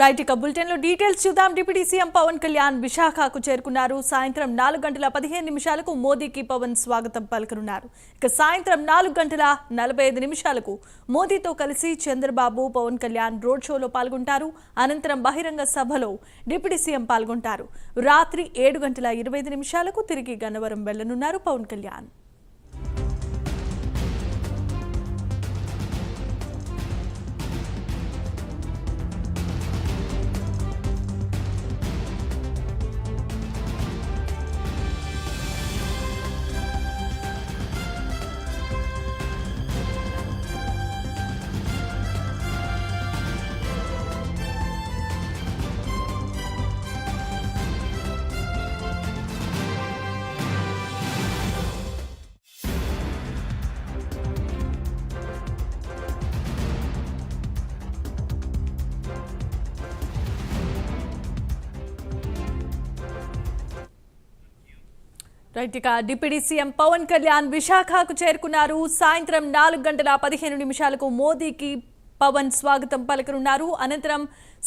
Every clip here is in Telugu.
రైట్ ఇక బులెటిన్ లో డీటెయిల్స్ చూద్దాం. డిప్యూటీ సీఎం పవన్ కళ్యాణ్ విశాఖకు చేరుకున్నారు. సాయంత్రం 4:15 మోదీకి పవన్ స్వాగతం పలకనున్నారు. ఇక సాయంత్రం 4:45 మోదీతో కలిసి చంద్రబాబు పవన్ కళ్యాణ్ రోడ్ షోలో పాల్గొంటారు. అనంతరం బహిరంగ సభలో డిప్యూటీ సీఎం పాల్గొంటారు. రాత్రి 7:25 తిరిగి గన్నవరం వెళ్లనున్నారు పవన్ కళ్యాణ్. రైట్ ఇక డిప్యూటీ సీఎం పవన్ కళ్యాణ్ విశాఖకు చేరుకున్నారు. సాయంత్రం 4:15 మోదీకి పవన్ స్వాగతం పలకనున్నారు. అనంతరం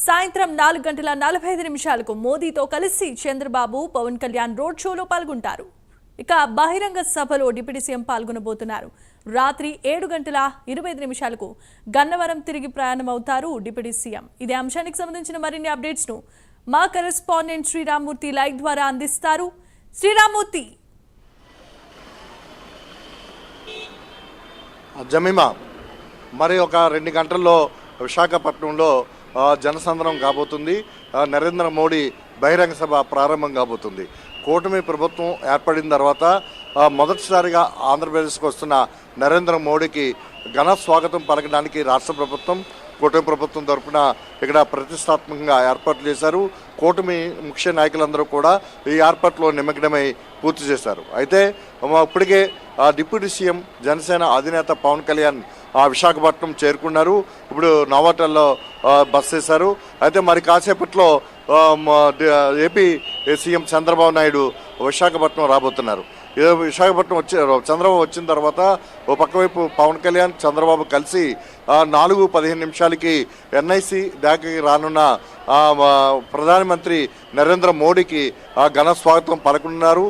సాయంత్రం 4:45 మోదీతో కలిసి చంద్రబాబు పవన్ కళ్యాణ్ రోడ్ షోలో పాల్గొంటారు. ఇక బహిరంగ సభలో డిప్యూటీ సీఎం పాల్గొనబోతున్నారు. రాత్రి 7:25 గన్నవరం తిరిగి ప్రయాణమవుతారు డిప్యూటీ సీఎం. ఇదే అంశానికి సంబంధించిన మరిన్ని అప్డేట్స్ ను మా కరెస్పాండెంట్ శ్రీరామ్మూర్తి లైవ్ ద్వారా అందిస్తారు. శ్రీరామ్మూర్తి. జమీమా, మరి ఒక 2 గంటల్లో విశాఖపట్నంలో జనసంద్రం కాబోతుంది. నరేంద్ర మోడీ బహిరంగ సభ ప్రారంభం కాబోతుంది. కూటమి ప్రభుత్వం ఏర్పడిన తర్వాత మొదటిసారిగా ఆంధ్రప్రదేశ్కి వస్తున్న నరేంద్ర మోడీకి ఘన స్వాగతం పలకడానికి రాష్ట్ర ప్రభుత్వం కూటమి ప్రభుత్వం తరఫున ఇక్కడ ప్రతిష్టాత్మకంగా ఏర్పాట్లు చేశారు. కూటమి ముఖ్య నాయకులందరూ కూడా ఈ ఏర్పాట్లో నిమగ్నమై పూర్తి చేశారు. అయితే ఇప్పటికే డిప్యూటీ సీఎం జనసేన అధినేత పవన్ కళ్యాణ్ విశాఖపట్నం చేరుకున్నారు. ఇప్పుడు నోవాటెల్లో బస్ చేశారు. అయితే మరి కాసేపట్లో ఏపీ సీఎం చంద్రబాబు నాయుడు విశాఖపట్నం రాబోతున్నారు. విశాఖపట్నం చంద్రబాబు వచ్చిన తర్వాత ఓ పక్కవైపు పవన్ కళ్యాణ్ చంద్రబాబు కలిసి 4:15 ఎన్ఐసి దాకా రానున్న ప్రధానమంత్రి నరేంద్ర మోడీకి ఘన స్వాగతం పలకనున్నారు.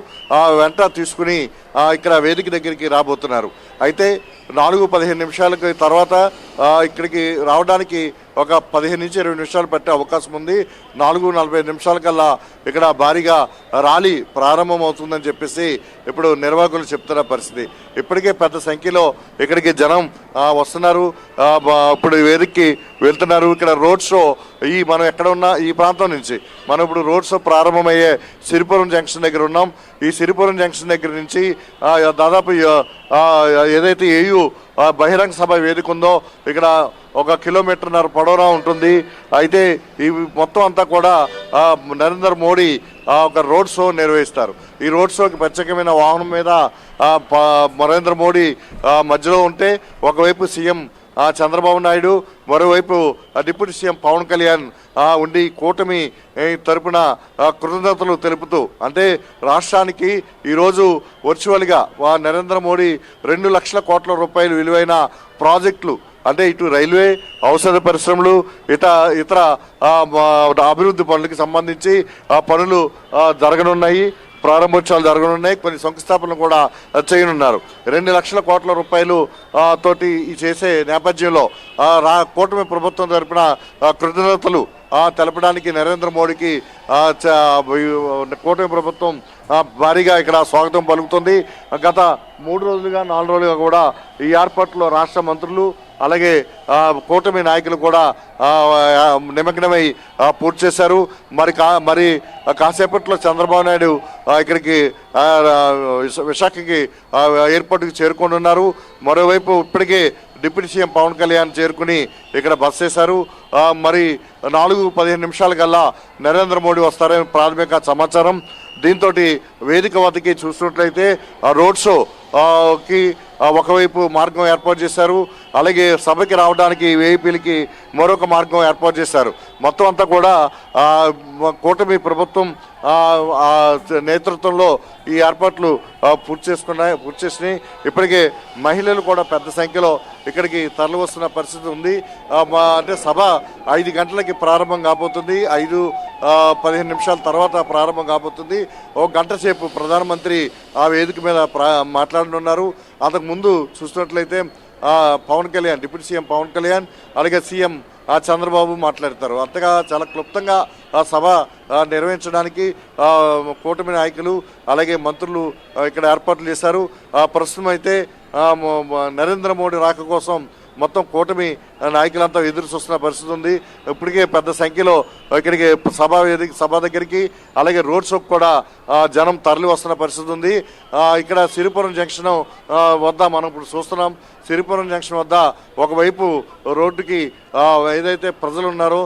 వెంట తీసుకుని ఇక్కడ వేదిక దగ్గరికి రాబోతున్నారు. అయితే 4:15 తర్వాత ఇక్కడికి రావడానికి ఒక 15 నుంచి 20 నిమిషాలు పట్టే అవకాశం ఉంది. 4:45 కల్లా ఇక్కడ భారీగా ర్యాలీ ప్రారంభమవుతుందని చెప్పేసి ఇప్పుడు నిర్వాహకులు చెప్తున్న పరిస్థితి. ఇప్పటికే పెద్ద సంఖ్యలో ఇక్కడికి జనం వస్తున్నారు. ఇప్పుడు వేదికకి వెళ్తున్నారు. ఇక్కడ రోడ్ షో మనం ఎక్కడ ఉన్నా ఈ ప్రాంతం నుంచి మనం ఇప్పుడు రోడ్ షో ప్రారంభమయ్యే సిరిపురం జంక్షన్ దగ్గర ఉన్నాం. ఈ సిరిపురం జంక్షన్ దగ్గర నుంచి దాదాపు ఏదైతే ఏయూ బహిరంగ సభ వేదిక ఉందో ఇక్కడ 1 కిలోమీటర్న్నర పొడవునా ఉంటుంది. అయితే ఈ మొత్తం అంతా కూడా నరేంద్ర మోడీ ఒక రోడ్ షో నిర్వహిస్తారు. ఈ రోడ్ షోకి ప్రత్యేకమైన వాహనం మీద నరేంద్ర మోడీ మధ్యలో ఉంటే ఒకవైపు సీఎం చంద్రబాబు నాయుడు, మరోవైపు డిప్యూటీ సీఎం పవన్ కళ్యాణ్ ఉండి కూటమి తరపున కృతజ్ఞతలు తెలుపుతూ, అంటే రాష్ట్రానికి ఈరోజు వర్చువల్గా నరేంద్ర మోడీ 2 లక్షల కోట్ల రూపాయలు విలువైన ప్రాజెక్టులు, అంటే ఇటు రైల్వే, ఔషధ పరిశ్రమలు, ఇతర అభివృద్ధి పనులకి సంబంధించి పనులు జరగనున్నాయి. ప్రారంభోత్సవాలు జరగనున్నాయి. కొన్ని శంకుస్థాపనలు కూడా చేయనున్నారు. 2 లక్షల కోట్ల రూపాయలు తోటి చేసే నేపథ్యంలో కూటమి ప్రభుత్వం తరపున కృతజ్ఞతలు తెలపడానికి నరేంద్ర మోడీకి కూటమి ప్రభుత్వం భారీగా ఇక్కడ స్వాగతం పలుకుతుంది. గత 3 రోజులుగా 4 రోజులుగా కూడా ఈ ఏర్పాట్లో రాష్ట్ర మంత్రులు అలాగే కూటమి నాయకులు కూడా నిమగ్నమై పూర్తి చేశారు. మరి కాసేపట్లో చంద్రబాబు నాయుడు ఇక్కడికి విశాఖకి ఎయిర్పోర్ట్కి చేరుకుంటున్నారు. మరోవైపు ఇప్పటికే డిప్యూటీ సీఎం పవన్ కళ్యాణ్ చేరుకుని ఇక్కడ బస్ చేశారు. మరి 4:15 కల్లా నరేంద్ర మోడీ వస్తారని ప్రాథమిక సమాచారం. దీంతో వేదిక వద్దకి చూసినట్లయితే రోడ్ షోకి ఒకవైపు మార్గం ఏర్పాటు చేశారు. అలాగే సభకి రావడానికి వేఐపీలకి మరొక మార్గం ఏర్పాటు చేశారు. మొత్తం అంతా కూడా కూటమి ప్రభుత్వం నేతృత్వంలో ఈ ఏర్పాట్లు పూర్తి చేసినాయి. ఇప్పటికే మహిళలు కూడా పెద్ద సంఖ్యలో ఇక్కడికి తరలి వస్తున్న పరిస్థితి ఉంది. అంటే సభ 5 గంటలకి ప్రారంభం కాబోతుంది. 5-15 నిమిషాల తర్వాత ప్రారంభం కాబోతుంది. ఒక గంట సేపు ప్రధానమంత్రి ఆ వేదిక మీద మాట్లాడనున్నారు. అంతకుముందు చూసినట్లయితే పవన్ కళ్యాణ్, డిప్యూటీ సీఎం పవన్ కళ్యాణ్, అలాగే సీఎం చంద్రబాబు మాట్లాడతారు. అంతగా చాలా క్లుప్తంగా ఆ సభ నిర్వహించడానికి కూటమి నాయకులు అలాగే మంత్రులు ఇక్కడ ఏర్పాట్లు చేశారు. ప్రస్తుతం అయితే నరేంద్ర మోడీ రాక కోసం మొత్తం కూటమి నాయకులంతా ఎదురు చూస్తున్న పరిస్థితి ఉంది. ఇప్పటికే పెద్ద సంఖ్యలో ఇక్కడికి సభ దగ్గరికి అలాగే రోడ్ షోకి కూడా జనం తరలి వస్తున్న పరిస్థితి ఉంది. ఇక్కడ సిరిపురం జంక్షన్ వద్ద మనం ఇప్పుడు చూస్తున్నాం. సిరిపురం జంక్షన్ వద్ద ఒకవైపు రోడ్డుకి ఏదైతే ప్రజలు ఉన్నారో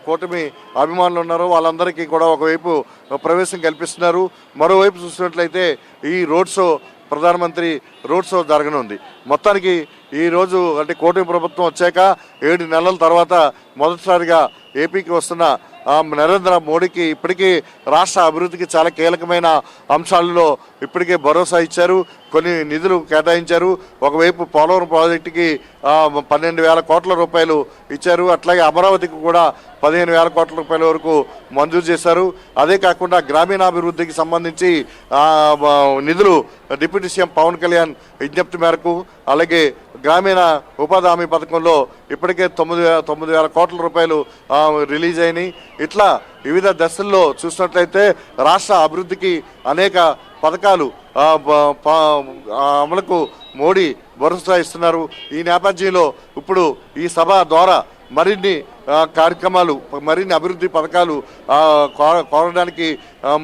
కూటమి అభిమానులు ఉన్నారో వాళ్ళందరికీ కూడా ఒకవైపు ప్రవేశం కల్పిస్తున్నారు. మరోవైపు చూసినట్లయితే ఈ రోడ్ షో ప్రధానమంత్రి రోడ్ షో జరగనుంది. మొత్తానికి ఈరోజు అంటే కూటమి ప్రభుత్వం వచ్చాక 7 నెలల తర్వాత మొదటిసారిగా ఏపీకి వస్తున్న నరేంద్ర మోడీకి ఇప్పటికీ రాష్ట్ర అభివృద్ధికి చాలా కీలకమైన అంశాలలో ఇప్పటికే భరోసా ఇచ్చారు. కొన్ని నిధులు కేటాయించారు. ఒకవైపు పోలవరం ప్రాజెక్టుకి 12,000 కోట్ల రూపాయలు ఇచ్చారు. అట్లాగే అమరావతికి కూడా 15,000 కోట్ల రూపాయల వరకు మంజూరు చేశారు. అదే కాకుండా గ్రామీణాభివృద్ధికి సంబంధించి నిధులు డిప్యూటీ సీఎం పవన్ కళ్యాణ్ విజ్ఞప్తి మేరకు అలాగే గ్రామీణ ఉపాధి హామీ పథకంలో ఇప్పటికే 9,000 కోట్ల రూపాయలు రిలీజ్ అయినాయి. ఇట్లా వివిధ దశల్లో చూసినట్లయితే రాష్ట్ర అభివృద్ధికి అనేక పథకాలు అమలుకు మోడీ భరోసా ఇస్తున్నారు. ఈ నేపథ్యంలో ఇప్పుడు ఈ సభ ద్వారా మరిన్ని కార్యక్రమాలు మరిన్ని అభివృద్ధి పథకాలు కోరడానికి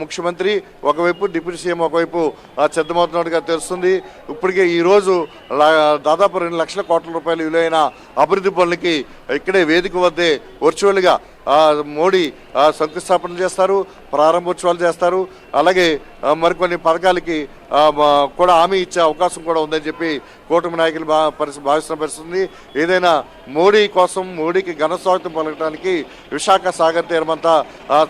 ముఖ్యమంత్రి ఒకవైపు డిప్యూటీ సీఎం ఒకవైపు సిద్ధమవుతున్నట్టుగా తెలుస్తుంది. ఇప్పటికే ఈరోజు దాదాపు 2 లక్షల కోట్ల రూపాయలు విలువైన అభివృద్ధి పనులకి ఇక్కడే వేదిక వద్దే వర్చువల్గా మోడీ శంకుస్థాపన చేస్తారు, ప్రారంభోత్సవాలు చేస్తారు. అలాగే మరికొన్ని పథకాలకి కూడా హామీ ఇచ్చే అవకాశం కూడా ఉందని చెప్పి కూటమి నాయకులు భావిస్తున్న పరిస్థితుంది. ఏదైనా మోడీ కోసం మోడీకి ఘన స్వాగతం పలకడానికి విశాఖ సాగర్ తీరమంతా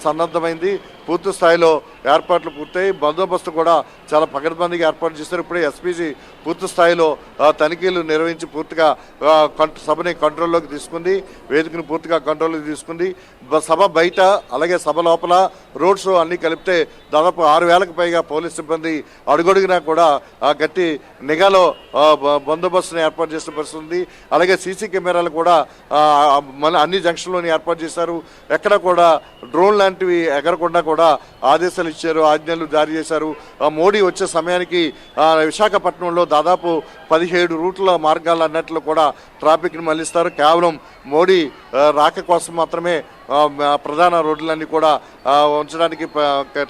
సన్నద్ధమైంది. పూర్తి స్థాయిలో ఏర్పాట్లు పూర్తయి బందోబస్తు కూడా చాలా పకడ్బందీగా ఏర్పాటు చేస్తారు. ఇప్పుడే ఎస్పీజీ పూర్తి స్థాయిలో తనిఖీలు నిర్వహించి పూర్తిగా సభని కంట్రోల్లోకి తీసుకుంది. వేదికను పూర్తిగా కంట్రోల్లోకి తీసుకుంది. సభ బయట అలాగే సభ లోపల రోడ్ షో అన్నీ కలిపితే దాదాపు 6,000కు పైగా పోలీస్ సిబ్బంది అడుగడుగునా కూడా గట్టి నిఘాలో బందోబస్తుని ఏర్పాటు చేసిన పరిస్థితి ఉంది. అలాగే సీసీ కెమెరాలు కూడా అన్ని జంక్షన్లోని ఏర్పాటు చేశారు. ఎక్కడ కూడా డ్రోన్ లాంటివి ఎగరకుండా కూడా ఆదేశాలు ఇచ్చారు, ఆజ్ఞలు జారీ చేశారు. మోడీ వచ్చే సమయానికి విశాఖపట్నంలో దాదాపు 17 రూట్ల మార్గాలు అన్నట్లు కూడా ట్రాఫిక్ని మళ్లిస్తారు. కేవలం మోడీ రాక కోసం మాత్రమే ప్రధాన రోడ్లన్నీ కూడా ఉంచడానికి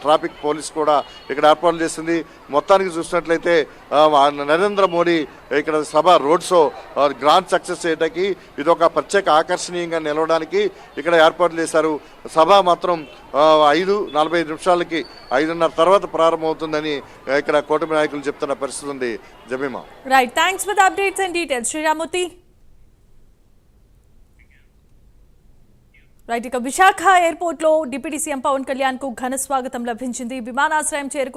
ట్రాఫిక్ పోలీస్ కూడా ఇక్కడ ఏర్పాట్లు చేసింది. మొత్తానికి చూసినట్లయితే నరేంద్ర మోడీ ఇక్కడ సభ రోడ్ షో గ్రాండ్ సక్సెస్ చేయడానికి ఇది ఒక ప్రత్యేక ఆకర్షణీయంగా నిలవడానికి ఇక్కడ ఏర్పాట్లు చేశారు. సభ మాత్రం 5:45 నిమిషాలకి 5:30 తర్వాత ప్రారంభమవుతుందని ఇక్కడ కూటమి నాయకులు చెప్తున్న పరిస్థితి ఉంది. Jemimah. Right, thanks for the updates and details Sriramurthy. Right, ఇక విశాఖ ఎయిర్పోర్ట్ లో డిప్యూటీ సీఎం పవన్ కళ్యాణ్ కు ఘన స్వాగతం లభించింది. విమానాశ్రయం చేరుకున్న